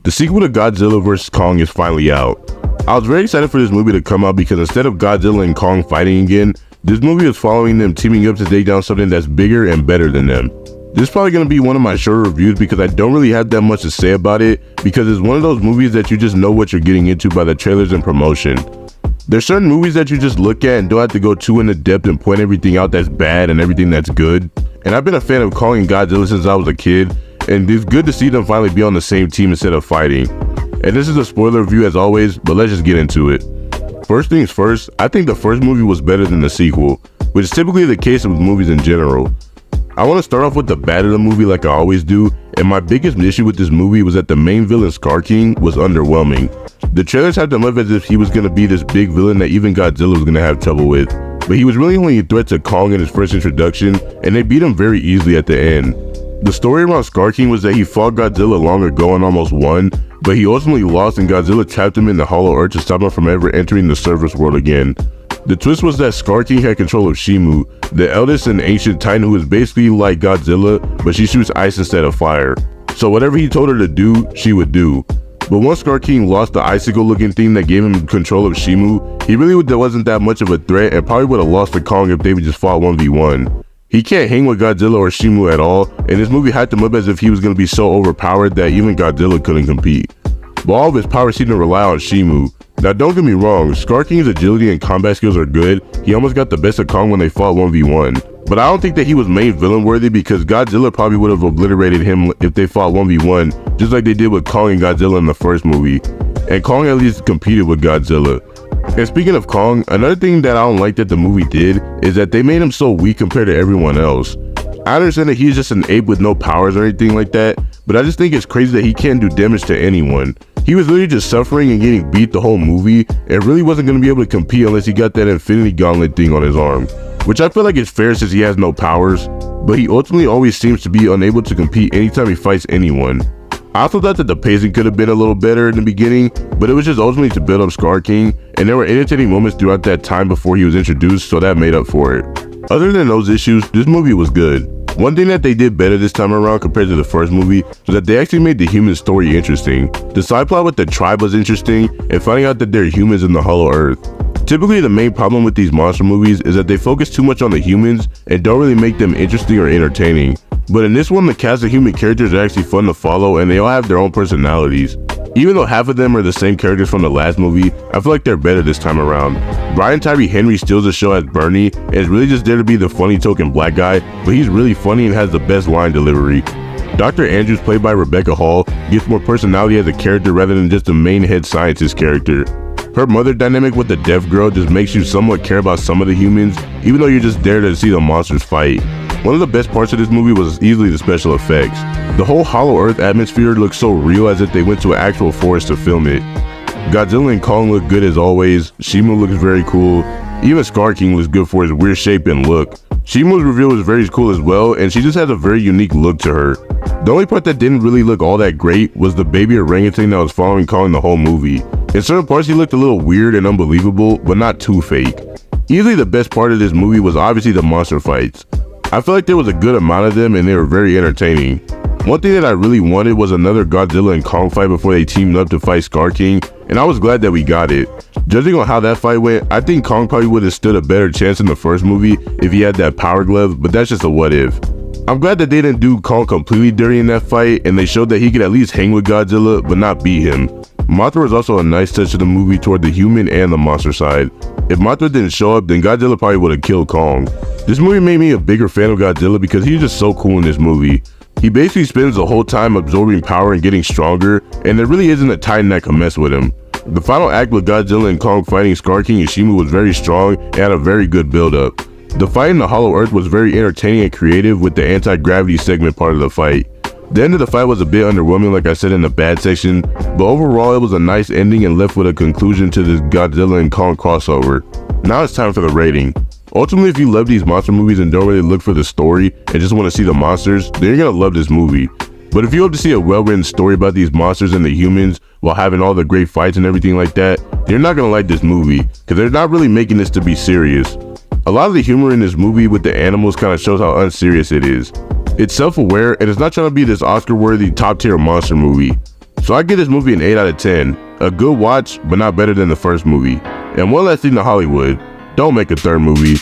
The sequel to Godzilla vs. Kong is finally out. I was very excited for this movie to come out because instead of Godzilla and Kong fighting again, this movie is following them teaming up to take down something that's bigger and better than them. This is probably going to be one of my shorter reviews because I don't really have that much to say about it, because it's one of those movies that you just know what you're getting into by the trailers and promotion. There's certain movies that you just look at and don't have to go too into depth and point everything out that's bad and everything that's good. And I've been a fan of Kong and Godzilla since I was a kid, and it's good to see them finally be on the same team instead of fighting. And this is a spoiler review as always, but let's just get into it. First things first, I think the first movie was better than the sequel, which is typically the case with movies in general. I want to start off with the bad of the movie like I always do, and my biggest issue with this movie was that the main villain Scar King was underwhelming. The trailers had him up as if he was going to be this big villain that even Godzilla was going to have trouble with, but he was really only a threat to Kong in his first introduction, and they beat him very easily at the end. The story around Scar King was that he fought Godzilla long ago and almost won, but he ultimately lost and Godzilla trapped him in the Hollow Earth to stop him from ever entering the surface world again. The twist was that Scar King had control of Shimu, the eldest and ancient titan who is basically like Godzilla, but she shoots ice instead of fire. So whatever he told her to do, she would do. But once Scar King lost the icicle looking thing that gave him control of Shimu, he really wasn't that much of a threat and probably would have lost to Kong if they would just fought 1v1. He can't hang with Godzilla or Shimu at all, and this movie hyped him up as if he was going to be so overpowered that even Godzilla couldn't compete. But all of his power seemed to rely on Shimu. Now don't get me wrong, Scar King's agility and combat skills are good. He almost got the best of Kong when they fought 1v1. But I don't think that he was main villain worthy because Godzilla probably would have obliterated him if they fought 1v1, just like they did with Kong and Godzilla in the first movie. And Kong at least competed with Godzilla. And speaking of Kong, another thing that I don't like that the movie did is that they made him so weak compared to everyone else. I understand that he's just an ape with no powers or anything like that, but I just think it's crazy that he can't do damage to anyone. He was literally just suffering and getting beat the whole movie, and really wasn't going to be able to compete unless he got that infinity gauntlet thing on his arm. Which I feel like is fair since he has no powers, but he ultimately always seems to be unable to compete anytime he fights anyone. I also thought that the pacing could have been a little better in the beginning, but it was just ultimately to build up Scar King, and there were entertaining moments throughout that time before he was introduced, so that made up for it. Other than those issues, this movie was good. One thing that they did better this time around compared to the first movie was that they actually made the human story interesting. The side plot with the tribe was interesting, and finding out that they're humans in the Hollow Earth. Typically the main problem with these monster movies is that they focus too much on the humans and don't really make them interesting or entertaining. But in this one, the cast of human characters are actually fun to follow and they all have their own personalities. Even though half of them are the same characters from the last movie, I feel like they're better this time around. Brian Tyree Henry steals the show as Bernie and is really just there to be the funny token black guy, but he's really funny and has the best line delivery. Dr. Andrews, played by Rebecca Hall, gets more personality as a character rather than just a main head scientist character. Her mother dynamic with the deaf girl just makes you somewhat care about some of the humans, even though you're just there to see the monsters fight. One of the best parts of this movie was easily the special effects. The whole Hollow Earth atmosphere looks so real as if they went to an actual forest to film it. Godzilla and Kong look good as always, Shimu looks very cool, even Scar King looks good for his weird shape and look. Shimu's reveal was very cool as well, and she just has a very unique look to her. The only part that didn't really look all that great was the baby orangutan that was following Kong the whole movie. In certain parts he looked a little weird and unbelievable, but not too fake. Easily the best part of this movie was obviously the monster fights. I feel like there was a good amount of them and they were very entertaining. One thing that I really wanted was another Godzilla and Kong fight before they teamed up to fight Scar King, and I was glad that we got it. Judging on how that fight went, I think Kong probably would have stood a better chance in the first movie if he had that power glove, but that's just a what if. I'm glad that they didn't do Kong completely dirty in that fight, and they showed that he could at least hang with Godzilla, but not beat him. Mothra was also a nice touch to the movie toward the human and the monster side. If Mothra didn't show up, then Godzilla probably would have killed Kong. This movie made me a bigger fan of Godzilla because he's just so cool in this movie. He basically spends the whole time absorbing power and getting stronger, and there really isn't a titan that can mess with him. The final act with Godzilla and Kong fighting Scar King and Shimu was very strong and had a very good build up. The fight in the Hollow Earth was very entertaining and creative with the anti-gravity segment part of the fight. The end of the fight was a bit underwhelming like I said in the bad section, but overall it was a nice ending and left with a conclusion to this Godzilla and Kong crossover. Now it's time for the rating. Ultimately, if you love these monster movies and don't really look for the story and just want to see the monsters, then you're gonna love this movie. But if you hope to see a well-written story about these monsters and the humans while having all the great fights and everything like that, then you're not gonna like this movie, because they're not really making this to be serious. A lot of the humor in this movie with the animals kind of shows how unserious it is. It's self-aware and it's not trying to be this Oscar-worthy top-tier monster movie. So I give this movie an 8 out of 10. A good watch, but not better than the first movie. And one last thing to Hollywood, don't make a third movie.